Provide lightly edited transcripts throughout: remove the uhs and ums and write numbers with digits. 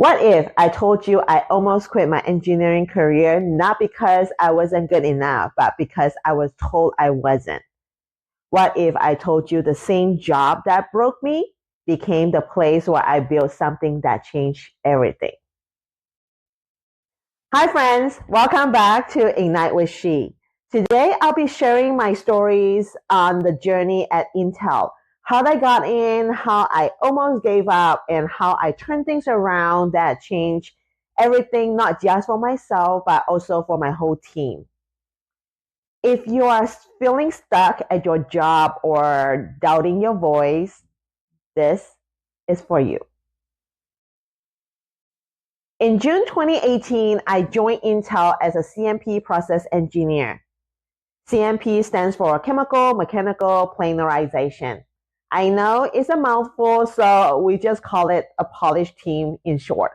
What if I told you I almost quit my engineering career, not because I wasn't good enough, but because I was told I wasn't? What if I told you the same job that broke me became the place where I built something that changed everything? Hi, friends. Welcome back to Ignite with She. Today, I'll be sharing my stories on the journey at Intel, how I got in, how I almost gave up, and how I turned things around that changed everything, not just for myself, but also for my whole team. If you are feeling stuck at your job or doubting your voice, this is for you. In June 2018, I joined Intel as a CMP process engineer. CMP stands for chemical mechanical planarization. I know it's a mouthful, so we just call it a polished team in short.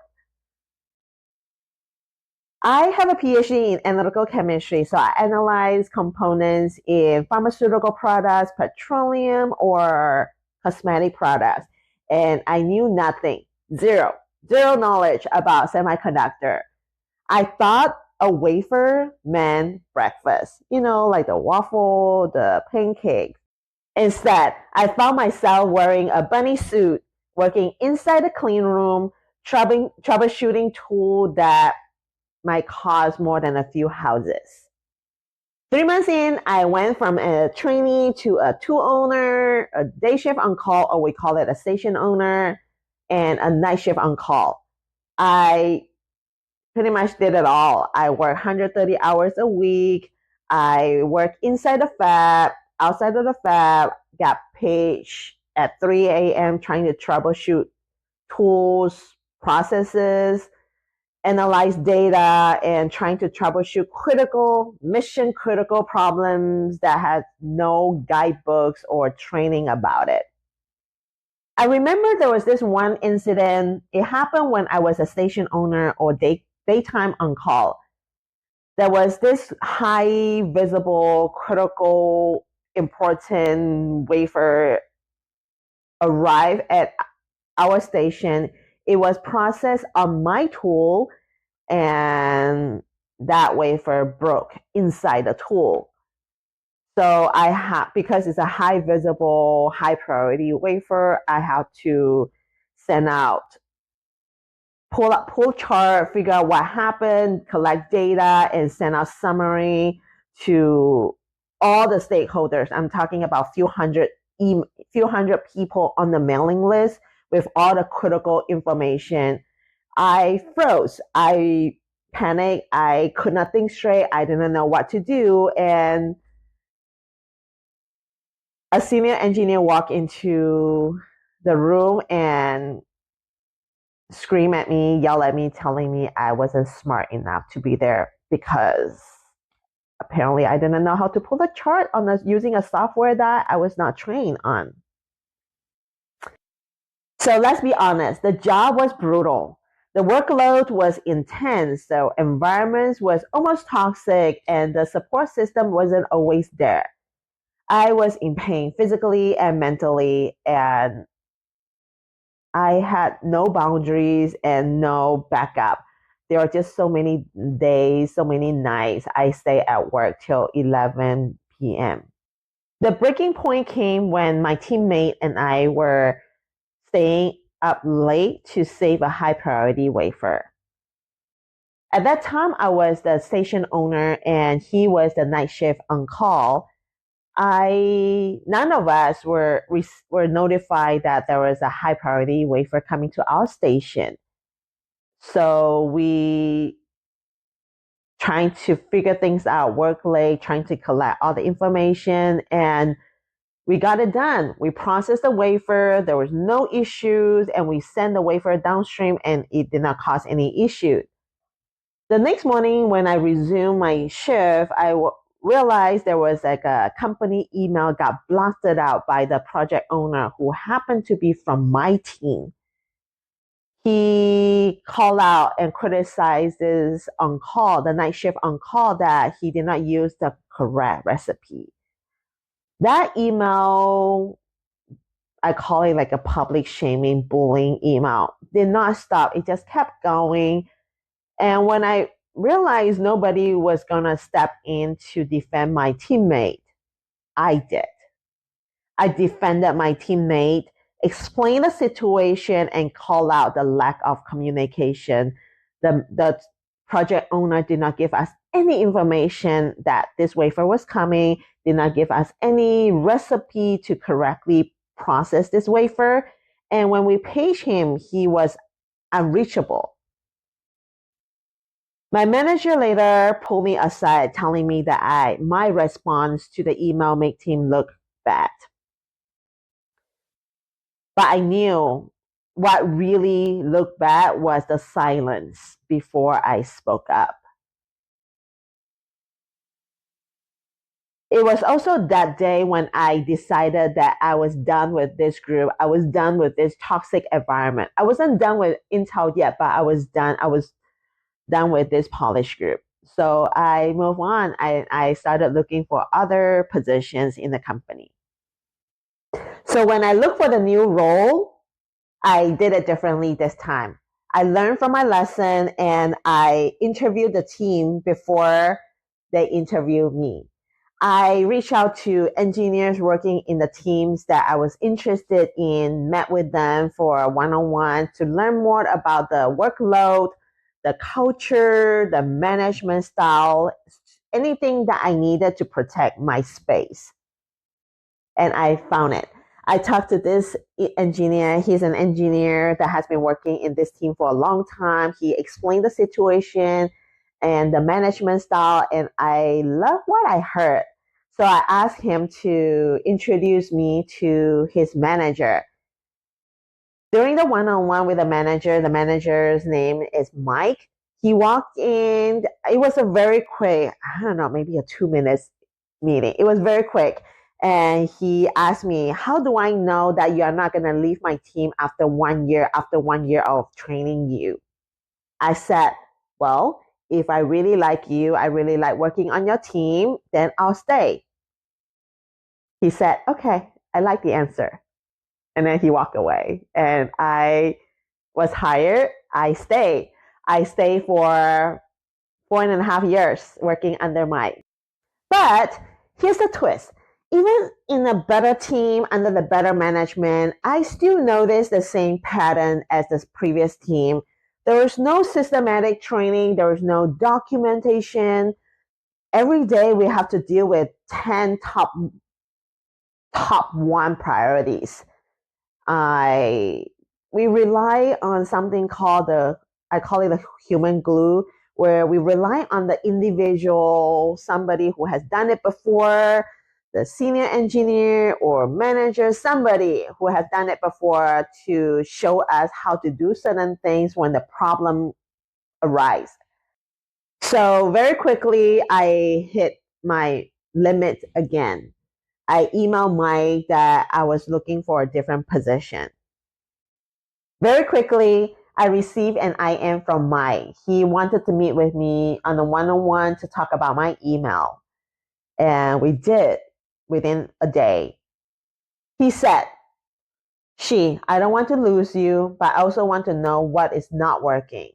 I have a PhD in analytical chemistry, so I analyze components in pharmaceutical products, petroleum, or cosmetic products. And I knew nothing, zero knowledge about semiconductor. I thought a wafer meant breakfast, like the waffle, the pancake. Instead, I found myself wearing a bunny suit, working inside a clean room, troubleshooting tool that might cost more than a few houses. 3 months in, I went from a trainee to a tool owner, a day shift on call, or we call it a station owner, and a night shift on call. I pretty much did it all. I work 130 hours a week. I work inside the fab, outside of the fab, got paid at 3 a.m. trying to troubleshoot tools, processes, analyze data, and trying to troubleshoot mission critical problems that had no guidebooks or training about it. I remember there was this one incident. It happened when I was a station owner or daytime on call. There was this high visible, critical, important wafer arrive at our station. It was processed on my tool, and that wafer broke inside the tool. So because it's a high visible, high priority wafer, I have to send out, pull chart, figure out what happened, collect data, and send out summary to all the stakeholders. I'm talking about few hundred people on the mailing list with all the critical information. I froze. I panicked. I could not think straight. I didn't know what to do. And a senior engineer walked into the room and screamed at me, yelled at me, telling me I wasn't smart enough to be there because apparently I didn't know how to pull the chart using a software that I was not trained on. So let's be honest, the job was brutal. The workload was intense, the environment was almost toxic, and the support system wasn't always there. I was in pain physically and mentally, and I had no boundaries and no backup. There are just so many days, so many nights I stay at work till 11 p.m. The breaking point came when my teammate and I were staying up late to save a high priority wafer. At that time, I was the station owner and he was the night shift on call. None of us were notified that there was a high priority wafer coming to our station. So we trying to figure things out, work late, trying to collect all the information, and we got it done. We processed the wafer. There was no issues, and we sent the wafer downstream, and it did not cause any issue. The next morning, when I resumed my shift, I realized there was like a company email got blasted out by the project owner who happened to be from my team. He called out and criticizes on call, the night shift on call, that he did not use the correct recipe. That email, I call it like a public shaming, bullying email. Did not stop. It just kept going. And when I realized nobody was going to step in to defend my teammate, I did. I defended my teammate, explained the situation, and called out the lack of communication. The project owner did not give us any information that this wafer was coming, did not give us any recipe to correctly process this wafer. And when we paged him, he was unreachable. My manager later pulled me aside, telling me that my response to the email made him look bad. But I knew what really looked bad was the silence before I spoke up. It was also that day when I decided that I was done with this group. I was done with this toxic environment. I wasn't done with Intel yet, but I was done. I was done with this polish group. So I moved on. I started looking for other positions in the company. So when I looked for the new role, I did it differently this time. I learned from my lesson and I interviewed the team before they interviewed me. I reached out to engineers working in the teams that I was interested in, met with them for a one-on-one to learn more about the workload, the culture, the management style, anything that I needed to protect my space. And I found it. I talked to this engineer. He's an engineer that has been working in this team for a long time. He explained the situation and the management style, and I love what I heard. So I asked him to introduce me to his manager. During the one-on-one with the manager's name is Mike. He walked in. It was a very quick, I don't know, maybe a 2 minute meeting. It was very quick. And he asked me, how do I know that you are not going to leave my team after 1 year, after 1 year of training you? I said, well, if I really like you, I really like working on your team, then I'll stay. He said, okay, I like the answer. And then he walked away. And I was hired. I stayed. I stayed for 4.5 years working under Mike. But here's the twist. Even in a better team, under the better management, I still notice the same pattern as this previous team. There is no systematic training. There is no documentation. Every day we have to deal with 10 top one priorities. We rely on something called I call it the human glue, where we rely on the individual, somebody who has done it before, the senior engineer or manager, somebody who has done it before to show us how to do certain things when the problem arises. So very quickly, I hit my limit again. I emailed Mike that I was looking for a different position. Very quickly, I received an IM from Mike. He wanted to meet with me on a one-on-one to talk about my email. And we did within a day. He said, I don't want to lose you, but I also want to know what is not working.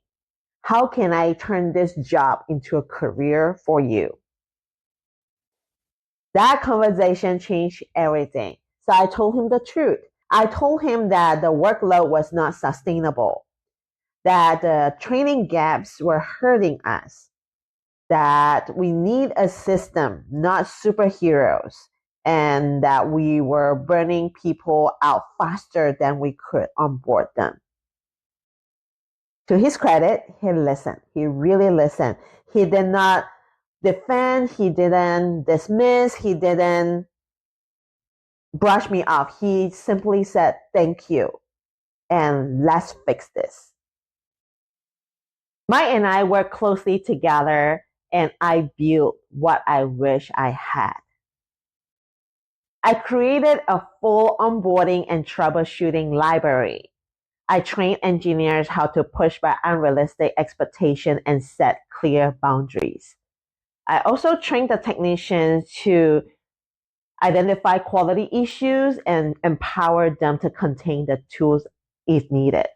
How can I turn this job into a career for you? That conversation changed everything. So I told him the truth. I told him that the workload was not sustainable, that the training gaps were hurting us, that we need a system, not superheroes, and that we were burning people out faster than we could onboard them. To his credit, he listened. He really listened. He did not defend. He didn't dismiss. He didn't brush me off. He simply said, thank you, and let's fix this. Mike and I worked closely together, and I built what I wish I had. I created a full onboarding and troubleshooting library. I trained engineers how to push back unrealistic expectations and set clear boundaries. I also trained the technicians identify quality issues, and empower them to contain the tools if needed.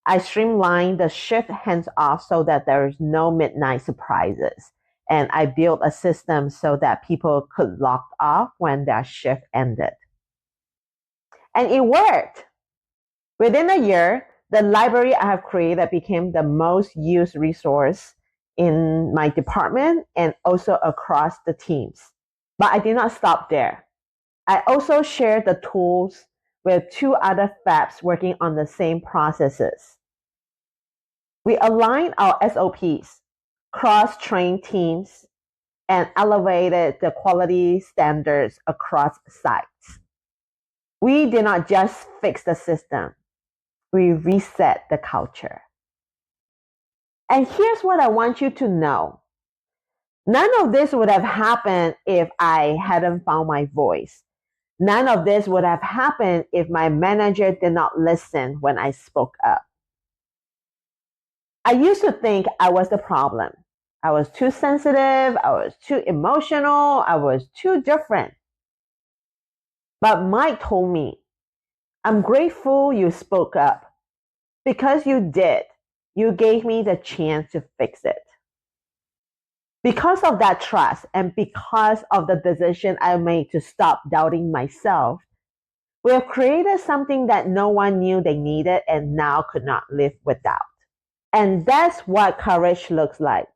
I streamlined the shift hands off so that there is no midnight surprises. And I built a system so that people could log off when their shift ended. And it worked. Within a year, the library I have created became the most used resource in my department and also across the teams. But I did not stop there. I also shared the tools with 2 other fabs working on the same processes. We aligned our SOPs, cross-trained teams, and elevated the quality standards across sites. We did not just fix the system, we reset the culture. And here's what I want you to know. None of this would have happened if I hadn't found my voice. None of this would have happened if my manager did not listen when I spoke up. I used to think I was the problem. I was too sensitive, I was too emotional, I was too different. But Mike told me, I'm grateful you spoke up. Because you did, you gave me the chance to fix it. Because of that trust and because of the decision I made to stop doubting myself, we have created something that no one knew they needed and now could not live without. And that's what courage looks like.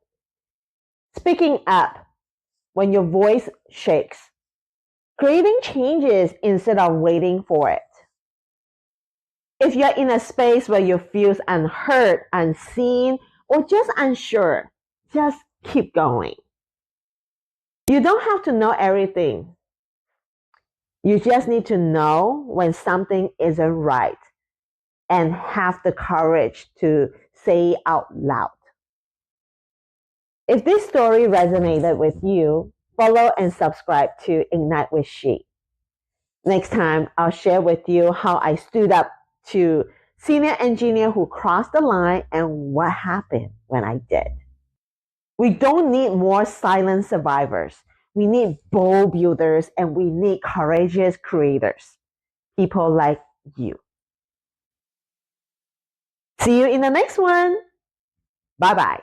Speaking up when your voice shakes. Creating changes instead of waiting for it. If you're in a space where you feel unheard, unseen, or just unsure, just keep going. You don't have to know everything. You just need to know when something isn't right and have the courage to say it out loud. If this story resonated with you, follow and subscribe to Ignite with She. Next time, I'll share with you how I stood up to senior engineer who crossed the line and what happened when I did. We don't need more silent survivors. We need bold builders and we need courageous creators. People like you. See you in the next one. Bye-bye.